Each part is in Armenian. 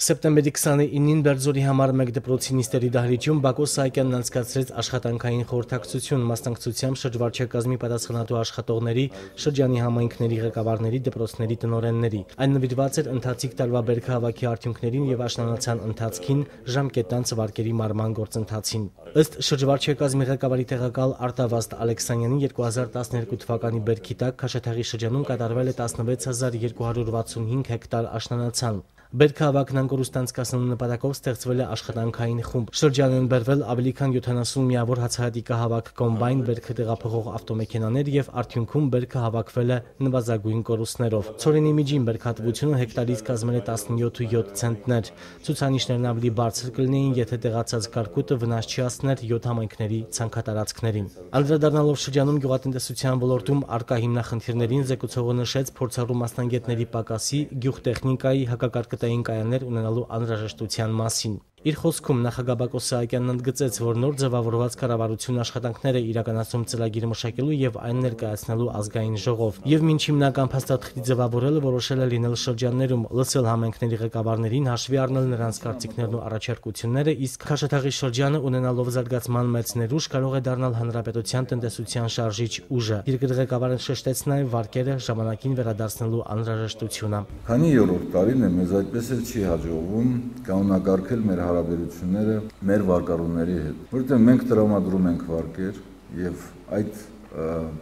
Սեպտեմբերի 29-ին Բերձորի համար 1 դպրոցի նիստերի դահլիճում Բակո Սահակյանն անցկացրեց աշխատանքային խորհրդակցություն, մասնակցությամբ շրջվարչակազմի պատասխանատու աշխատողների, շրջանի համայնքների ղեկավարների, դպրոցների տնօրենների։ Այն նվիրված էր ընթացիկ տարվա բերքահավաքի արդյունքներին եւ աշնանացան ընթացքին, ժամկետան ծվարկերի մարման գործընթացին։ Ըստ շրջվարչակազմի ղեկավարի տեղակալ Արտավազդ Ալեքսանյանի 2012 թվականի բերքի տակ Քաշաթաղի շրջանում կատարվել է 16265 հեկտար աշնանացան։ Բերքահավաքն անկորուստ անցկացնելու նպատակով ստեղծվել է աշխատանքային խումբ։ Շրջանում են բերվել ավելի քան 70 միավոր հացահատիկահավաք կոմբայն, բերքը տեղափոխող ավտոմեքենաներ եւ արդյունքում բերքը հավաքվել է նվազագույն կորուստներով։ Ցորենի միջին բերքատվությունը հեկտարից կազմել է 17.7 ցենտներ։ Ցուցանիշներն ավելի բարձր կլինեին, եթե տեղացած կարկուտը վնաս չի հասցներ 7 համայնքների ցանքատարածքներին։ Անդրադառնալով շրջանում գյուղատնտեսության ոլորտում առկա հիմնախնդիրներին, զեկուցողը նշեց փորձառու մասնագետների պակասի, գյուղտեխնիկայի, հակակարկտային կայաններ ունենալու անհրաժեշտության մասին։ Իր խոսքում նախագահ Բակո Սահակյանն ընդգծեց, որ նոր ձևավորված կառավարությունն աշխատանքներ է իրականացում ծրագիր մշակելու եւ այն ներկայացնելու ազգային ժողով։ Եվ մինչ հիմնական փաստաթղթի ձևավորելը որոշել է լինել շրջաններում, լսել համայնքների ղեկավարներին, հաշվի առնել նրանց կարծիքներն ու առաջարկությունները, իսկ Քաշաթաղի շրջանը ունենալով զարգացման մեծ ներուժ կարող է դառնալ հանրապետության տնտեսության շարժիչ ուժը։ Երկրի ղեկավարը շեշտեց նաեւ վարկերը ժամանակին վերադարձնելու անհրաժեշտությունը։ Քանի երրորդ տարին է մեզ այդպես էլ չի հաջողվում կանոնակարգել մեր հարաբերությունները մեր վարկառուների հետ, որովհետև մենք տրամադրում ենք վարկեր եւ այդ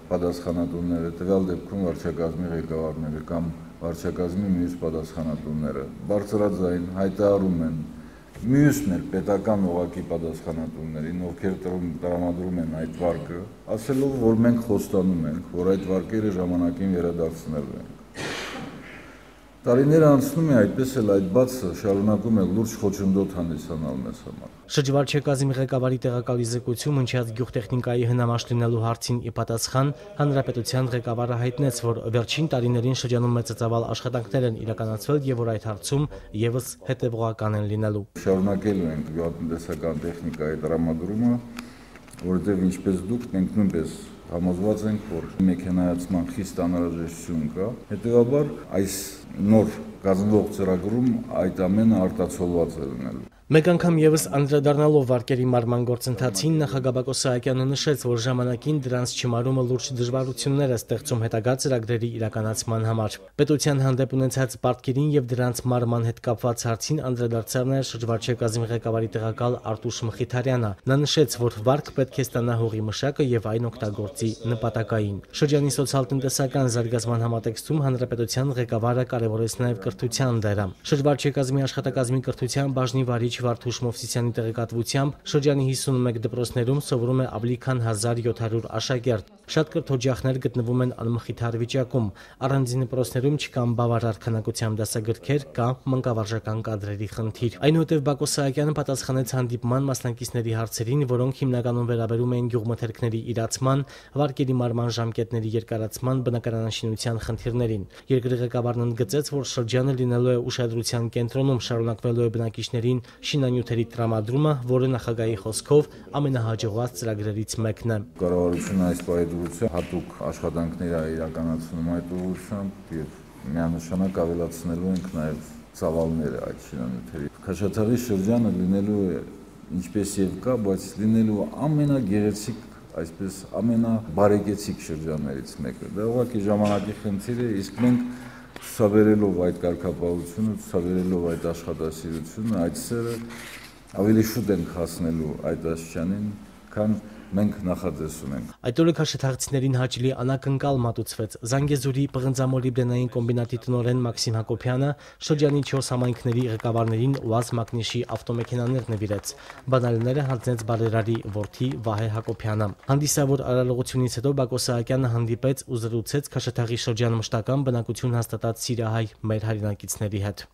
պատասխանատուները, տվյալ դեպքում վարչակազմի ղեկավարները կամ վարչակազմի մյուս պատասխանատուները բարձրաձայն հայտարարում են մյուս մեր պետական օղակի պատասխանատուներին, ովքեր տրամադրում են այդ վարկը, ասելով, որ մենք խոստանում ենք, որ այդ վարկերը ժամանակին վերադարձնելու են։ Տարիները անցնում է, այդպես էլ այդ բացը շարունակում է լուրջ խոչընդոտ հանդիսանալ մեզ համար։ Շրջվարչակազմի ղեկավարի տեղակալի զեկույցում հնչյաց գյուղտեխնիկայի հնամաշ լինելու հարցին ի պատասխան հանրապետության ղեկավարը հայտնեց, որ վերջին տարիներին շրջանում մեծածավալ աշխատանքներ են իրականացվել եւ որ այդ հարցում եւս հետեւողական են լինելու։ Շարունակելու ենք գյուղատնտեսական տեխնիկայի տրամադրումը, որովհետեւ ինչպես դուք մենք նույնպես համոզված ենք, որ մեքենայացման խիստ անհրաժեշտություն կա, հետեւաբար այս նոր կազմվող ծրագրում այդ ամենը արտացոլված է լինելու։ Մեկ անգամ եւս անդրադառնալով վարկերի մարման գործընթացին, նախագահ Բակո Սահակյանը նշեց, որ ժամանակին դրանց չմարումը լուրջ դժվարություններ է ստեղծում հետագա ծրագրերի իրականացման համար։ Պետության հանդեպ ունեցած պարտքերին եւ դրանց մարման հետ կապված հարցին անդրադարձավ նաեւ շրջվարչակազմի ղեկավարի տեղակալ Արտուշ Մխիթարյանը։ Նա նշեց, որ վարկ պետք է ստանա հողի մշակը եւ այն օգտագործի նպատակային։ Շրջանի սոցիալ-տնտեսական զարգացման համատեքստում հանրապետության ղեկավարը կարևորեց նաեւ կրթության դերը։ Շրջվարչակազմի աշխատակազմի կրթության բաժնի վարիչ Վարդուշ Մովսիսյանի տեղեկատվությամբ շրջանի 51 դպրոցներում սովորում է ավելի քան 1700 աշակերտ։ Շատ կրթօջախներ գտնվում են անմխիթար վիճակում։ Առանձին դպրոցներում չկան բավարար քանակությամբ դասագրքեր, կա մանկավարժական կադրերի խնդիր։ Այնուհետև Բակո Սահակյանը պատասխանեց հանդիպման մասնակիցների հարցերին, որոնք հիմնականում վերաբերում էին գյուղմթերքների իրացման, վարկերի մարման ժամկետների երկարացման, բնակարանաշինության խնդիրներին։ Երկրի ղեկավարն ընդգծեց, որ շրջանը լինելու է ուշադրության կենտրոնում, շարունակվելու է բնակիչներին շինանյութերի տրամադրումը, որը նախագահի խոսքով ամենահաջողված ծրագրերից մեկն է։ Կառավարությունը այս պայմանությամբ հատուկ աշխատանքներ է իրականացնում այդ ուղղությամբ եւ միանշանակ ավելացնելու ենք նաեւ ծավալները այդ շինանյութերի։ Քաշաթաղի շրջանը լինելու է ինչպես եւ կա, բայց լինելու ամենագեղեցիկ, այսպես ամենաբարեկեցիկ շրջաններից մեկը։ Դա ուղղակի ժամանակի խնդիր է, իսկ մենք ցուցաբերելով այդ կարգապահությունը, ցուցաբերելով այդ աշխատասիրությունը, այդ սերը ավելի շուտ ենք հասնելու այդ աստիճանին, քան մենք նախատեսում ենք։ Այդ օրը քաշաթաղցիներին հաճելի անակնկալ մատուցվեց։ Զանգեզուրի պղնձամոլիբդենային կոմբինատի տնօրեն Մաքսիմ Հակոբյանը շրջանի 4 համայնքների ղեկավարներին ՈՒԱԶ մակնիշի ավտոմեքենաներ նվիրեց։ Բանալիները հանձնեց բարերարի որդի Վահե Հակոբյանը։ Հանդիսավոր արարողությունից հետո Բակո Սահակյանը հանդիպեց ու զրուցեց Քաշաթաղի շրջան մշտական բնակություն հաստատած սիրահայ մեր հայրենակիցների հետ։